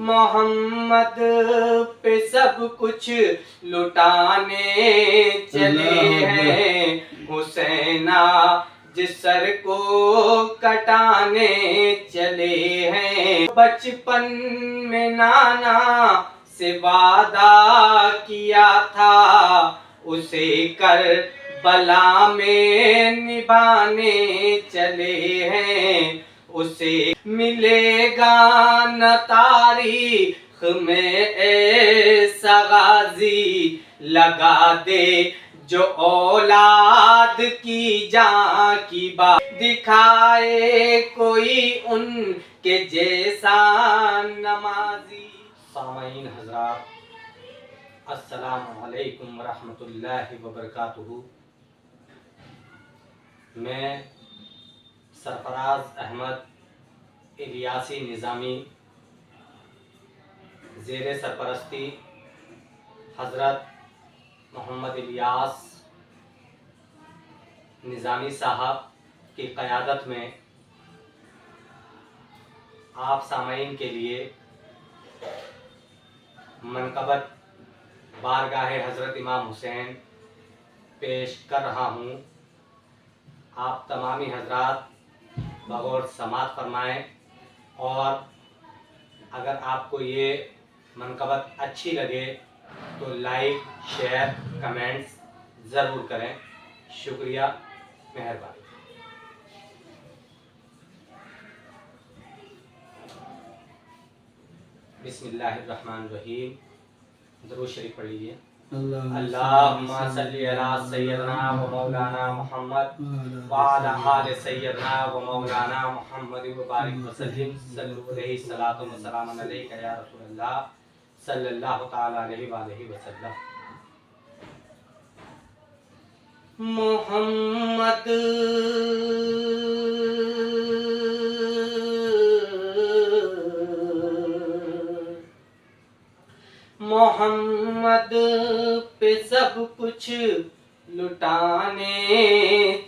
मोहम्मद पे सब कुछ लुटाने चले हैं। हुसैना जिस सर को कटाने चले हैं। बचपन में नाना से वादा किया था, उसे कर बला में निभाने चले हैं। उसे मिलेगा न तारीख में ऐसा गाजी, लगा दे जो औलाद की जान की बात, दिखाए कोई उनके जैसा नमाजी। सामाईन हजरात, अस्सलामु अलैकुम वरहमतुल्लाहि वबरकातुहू। मैं सरफराज अहमद इलियासी निज़ामी ज़ेरे सरपरस्ती हज़रत मोहम्मद इलियास निज़ामी साहब की क़यादत में आप सामाईन के लिए मनक़बत बारगाह हज़रत इमाम हुसैन पेश कर रहा हूँ। आप तमामी हज़रात बगौर समात फरमाएँ, और अगर आपको ये मनक़बत अच्छी लगे तो लाइक, शेयर, कमेंट्स ज़रूर करें। शुक्रिया, मेहरबानी। बिस्मिल्लाहिर्रहमानिर्रहीम। दरूद शरीफ पढ़ लीजिए। अल्लाहुम्मा सल्ली अला सय्यदना व मौलाना मुहम्मद व अला आलि सय्यदना व मौलाना मुहम्मद व बारिक वसल्लिम। सल्लु अलैहि सलातु व सलाम अलैका या रसूलल्लाह सल्लल्लाहु तआला अलैहि व आलिहि वसल्लम। मोहम्मद मोहम्मद पे सब कुछ लुटाने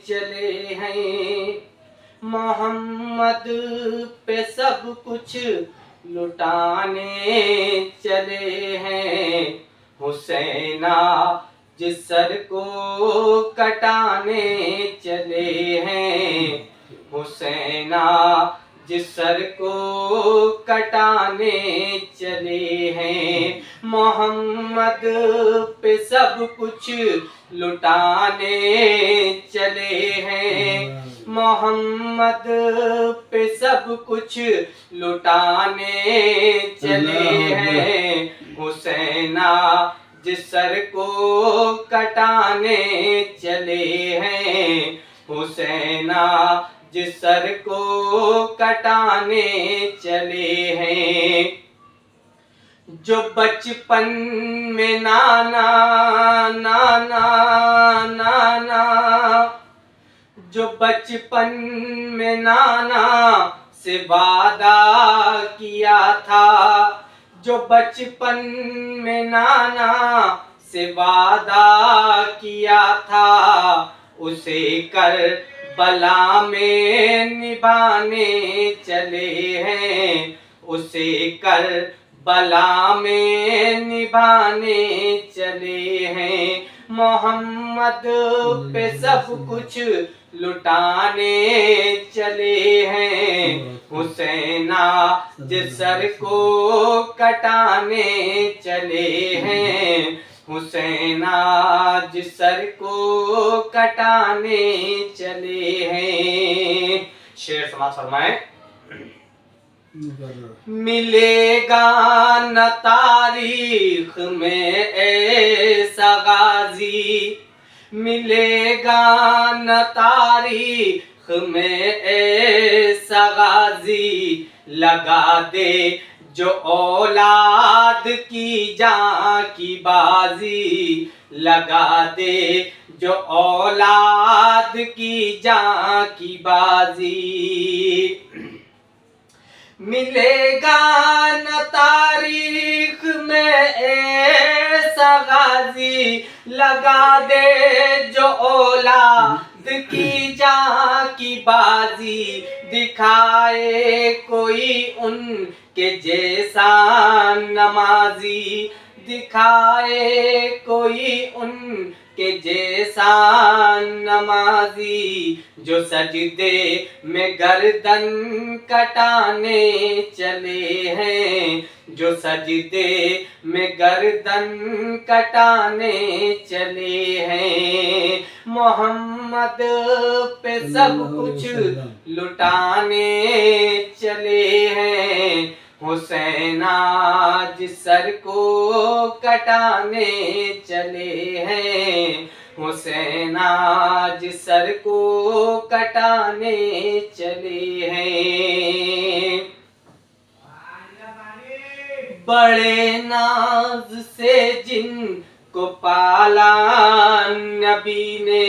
चले हैं। मोहम्मद पे सब कुछ लुटाने चले हैं। हुसैना जिस सर को कटाने चले हैं। हुसैना जिस सर को कटाने चले हैं। मोहम्मद पे सब कुछ लुटाने चले हैं। मोहम्मद पे सब कुछ लुटाने चले हैं। हुसैना जिस सर को कटाने चले हैं। हुसैना जिस सर को कटाने चले हैं। जो बचपन में नाना नाना नाना, जो बचपन में नाना से वादा किया था, जो बचपन में नाना से वादा किया था, उसे कर बला में निभाने चले हैं। उसे कर बला में निभाने चले हैं। मोहम्मद पे सब कुछ लुटाने चले हैं। हुसैना जिस सर को कटाने चले हैं। हुसैना जिस सर को कटाने चले हैं। शेर समाज फरमाए। मिलेगा न तारीख में ऐसा गाजी, मिलेगा न तारीख में ऐसा गाजी, लगा दे जो औलाद की जान की बाजी, लगा दे जो औलाद की जान की बाजी। मिलेगा न तारीख में ऐसा गाजी, लगा दे जो औलाद की जान की बाजी, दिखाए कोई उनके जैसा नमाजी, दिखाए कोई उनके जैसा नमाजी, जो सजदे में गर्दन कटाने चले हैं, जो सजदे में गर्दन कटाने चले हैं। मोहम्मद पे सब कुछ लुटाने चले हैं, हुसैन आज सर को कटाने चले हैं, हुसैन आज सर को कटाने चले हैं। बड़े नाज से जिनको पाला नबी ने,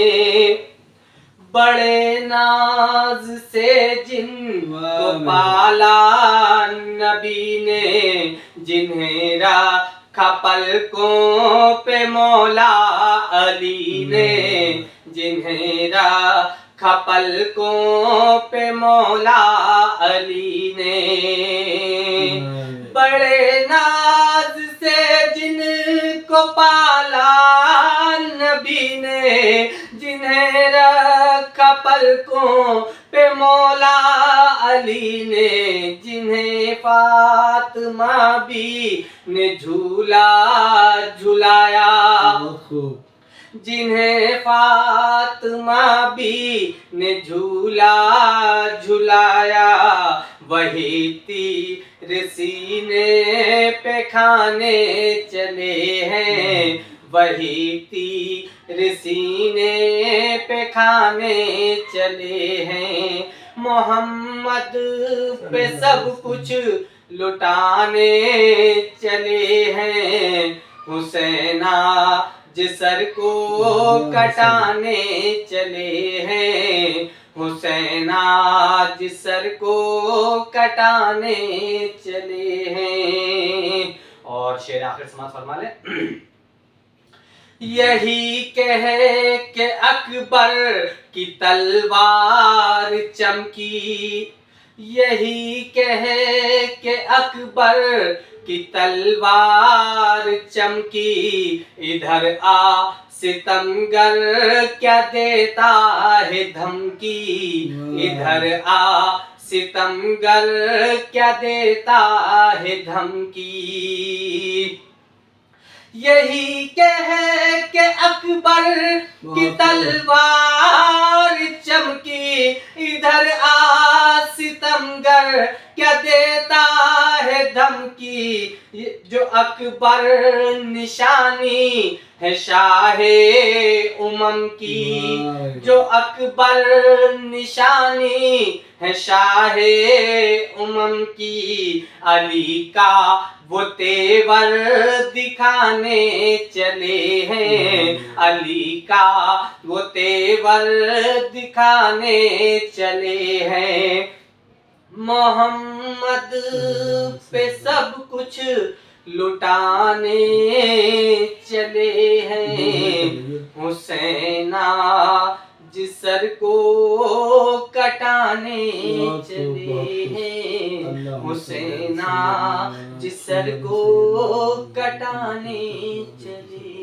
बड़े नाज से जिनको पाला नबी ने, जिन्हें रखा पलकों पे मौला अली ने, जिन्हें रखा पलकों पे मौला अली ने। बड़े नाज से जिनको पाला नबी ने, जिन्हें रखा पलकों पे मौला अली ने, जिन्हें फातिमा भी ने झूला झुलाया, जिन्हें फातिमा भी ने झूला झुलाया, वही तीर सीने पे खाने चले हैं, वही तीर सीने पे खाने चले हैं। मोहम्मद पे सब कुछ लुटाने चले हैं, हुसैना जिसर को कटाने चले हैं, हुसैना जिसर को कटाने चले हैं। और शेर आखिर समाज फरमा ले। यही कह के अकबर की तलवार चमकी, यही कह के अकबर की तलवार चमकी, इधर आ सितमगर क्या देता है धमकी, इधर आ सितमगर क्या देता है धमकी। यही कह के अकबर की तलवार चमकी, इधर आ सितमगर क्या देता है धमकी, जो अकबर निशानी है शाहे उमम की, जो अकबर निशानी है शाहे उमम की, अली का वो तेवर दिखाने चले हैं, अली का वो तेवर दिखाने चले हैं। मोहम्मद पे सब कुछ लुटाने चले हैं, हुसैना जिसर को कटाने चले हैं, हुसैना जिसर को कटाने चले।